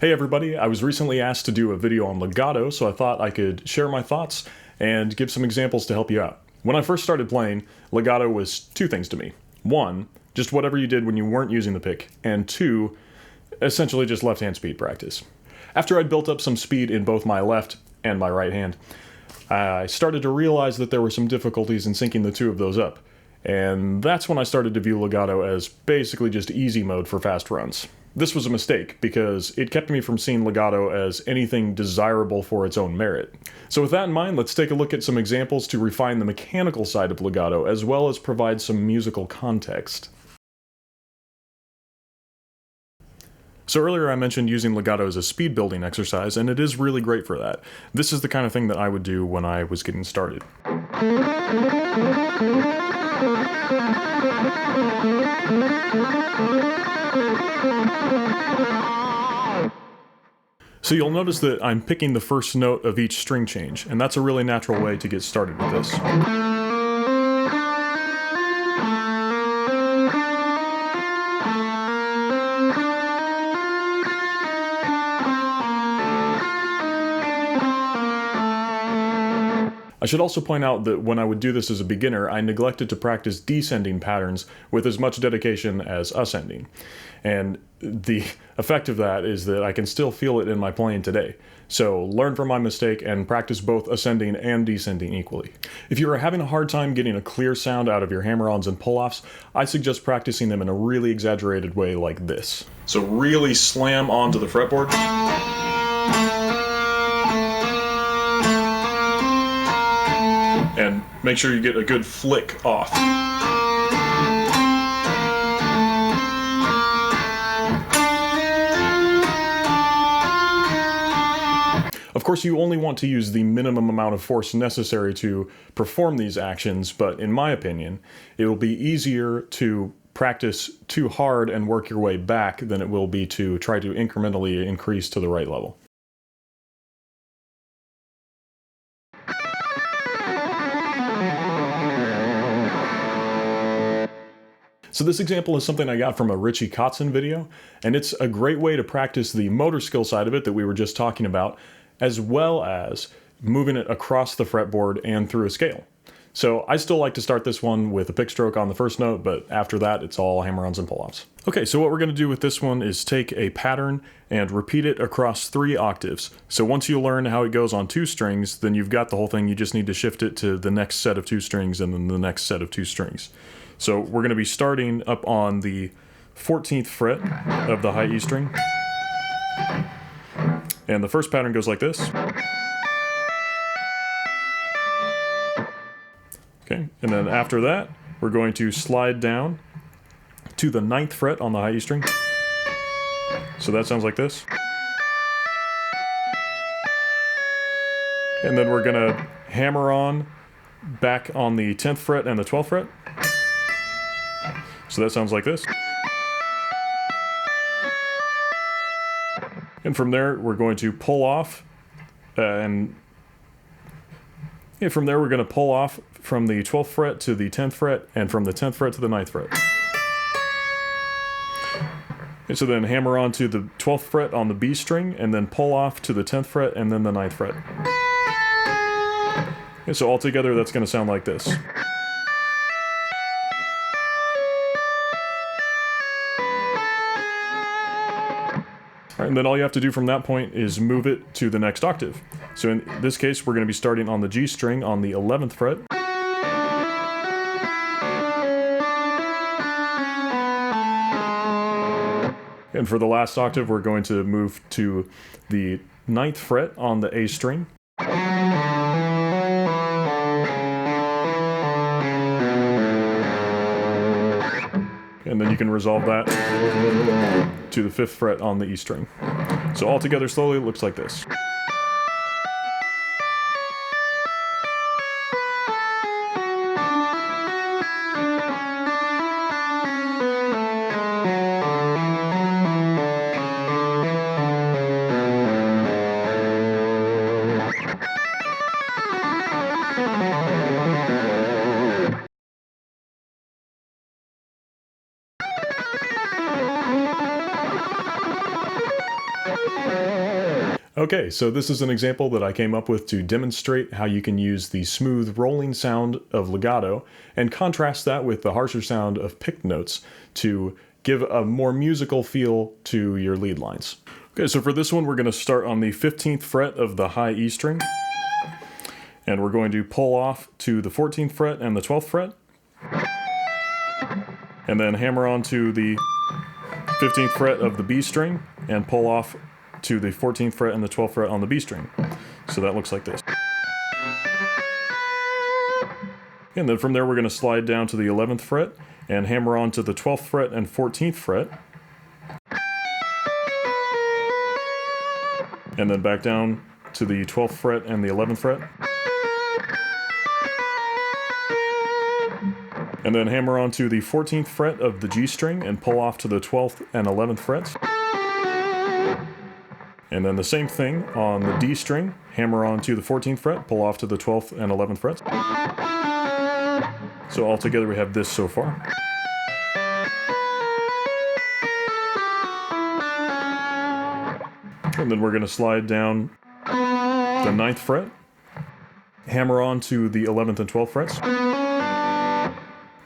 Hey everybody, I was recently asked to do a video on legato, so I thought I could share my thoughts and give some examples to help you out. When I first started playing, legato was two things to me. One, just whatever you did when you weren't using the pick, and two, essentially just left-hand speed practice. After I'd built up some speed in both my left and my right hand, I started to realize that there were some difficulties in syncing the two of those up. And that's when I started to view legato as basically just easy mode for fast runs. This was a mistake because it kept me from seeing legato as anything desirable for its own merit. So with that in mind, let's take a look at some examples to refine the mechanical side of legato as well as provide some musical context. So earlier I mentioned using legato as a speed building exercise, and it is really great for that. This is the kind of thing that I would do when I was getting started. So you'll notice that I'm picking the first note of each string change, and that's a really natural way to get started with this. I should also point out that when I would do this as a beginner, I neglected to practice descending patterns with as much dedication as ascending. And the effect of that is that I can still feel it in my playing today. So learn from my mistake and practice both ascending and descending equally. If you are having a hard time getting a clear sound out of your hammer-ons and pull-offs, I suggest practicing them in a really exaggerated way like this. So really slam onto the fretboard. And make sure you get a good flick off. Of course, you only want to use the minimum amount of force necessary to perform these actions, but in my opinion, it will be easier to practice too hard and work your way back than it will be to try to incrementally increase to the right level. So this example is something I got from a Richie Kotzen video, and it's a great way to practice the motor skill side of it that we were just talking about, as well as moving it across the fretboard and through a scale. So I still like to start this one with a pick stroke on the first note, but after that it's all hammer-ons and pull-offs. Okay, so what we're going to do with this one is take a pattern and repeat it across 3 octaves. So once you learn how it goes on 2 strings, then you've got the whole thing. You just need to shift it to the next set of 2 strings and then the next set of 2 strings. So we're going to be starting up on the 14th fret of the high E string. And the first pattern goes like this. Okay, and then after that, we're going to slide down to the 9th fret on the high E string. So that sounds like this. And then we're going to hammer on back on the 10th fret and the 12th fret. So that sounds like this. And from there, we're going to pull off, from there we're going to pull off from the 12th fret to the 10th fret, and from the 10th fret to the 9th fret. And so then hammer on to the 12th fret on the B string, and then pull off to the 10th fret, and then the 9th fret. And so altogether, that's going to sound like this. And then all you have to do from that point is move it to the next octave. So in this case, we're going to be starting on the G string on the 11th fret. And for the last octave, we're going to move to the 9th fret on the A string. And then you can resolve that to the 5th fret on the E string. So all together slowly it looks like this. Okay, so this is an example that I came up with to demonstrate how you can use the smooth rolling sound of legato and contrast that with the harsher sound of picked notes to give a more musical feel to your lead lines. Okay, so for this one we're going to start on the 15th fret of the high E string, and we're going to pull off to the 14th fret and the 12th fret, and then hammer on to the 15th fret of the B string and pull off to the 14th fret and the 12th fret on the B string. So that looks like this. And then from there we're going to slide down to the 11th fret and hammer on to the 12th fret and 14th fret. And then back down to the 12th fret and the 11th fret. And then hammer on to the 14th fret of the G string and pull off to the 12th and 11th frets. And then the same thing on the D string, hammer on to the 14th fret, pull off to the 12th and 11th frets. So all together we have this so far. And then we're going to slide down the 9th fret, hammer on to the 11th and 12th frets,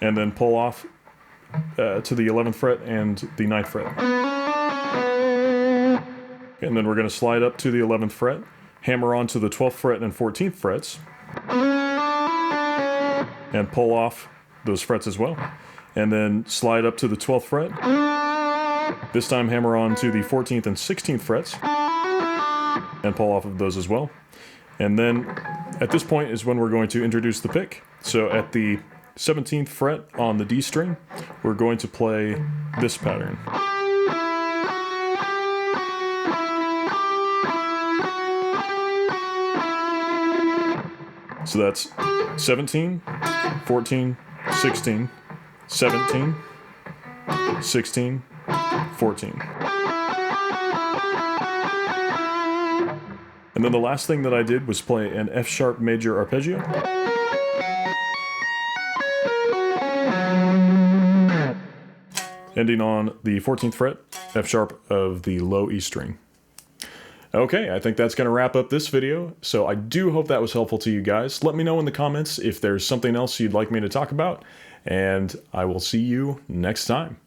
and then pull off to the 11th fret and the 9th fret. And then we're going to slide up to the 11th fret, hammer on to the 12th fret and 14th frets, and pull off those frets as well. And then slide up to the 12th fret. This time hammer on to the 14th and 16th frets, and pull off of those as well. And then at this point is when we're going to introduce the pick. So at the 17th fret on the D string, we're going to play this pattern. So that's 17, 14, 16, 17, 16, 14. And then the last thing that I did was play an F sharp major arpeggio. Ending on the 14th fret, F sharp of the low E string. Okay, I think that's going to wrap up this video, so I do hope that was helpful to you guys. Let me know in the comments if there's something else you'd like me to talk about, and I will see you next time.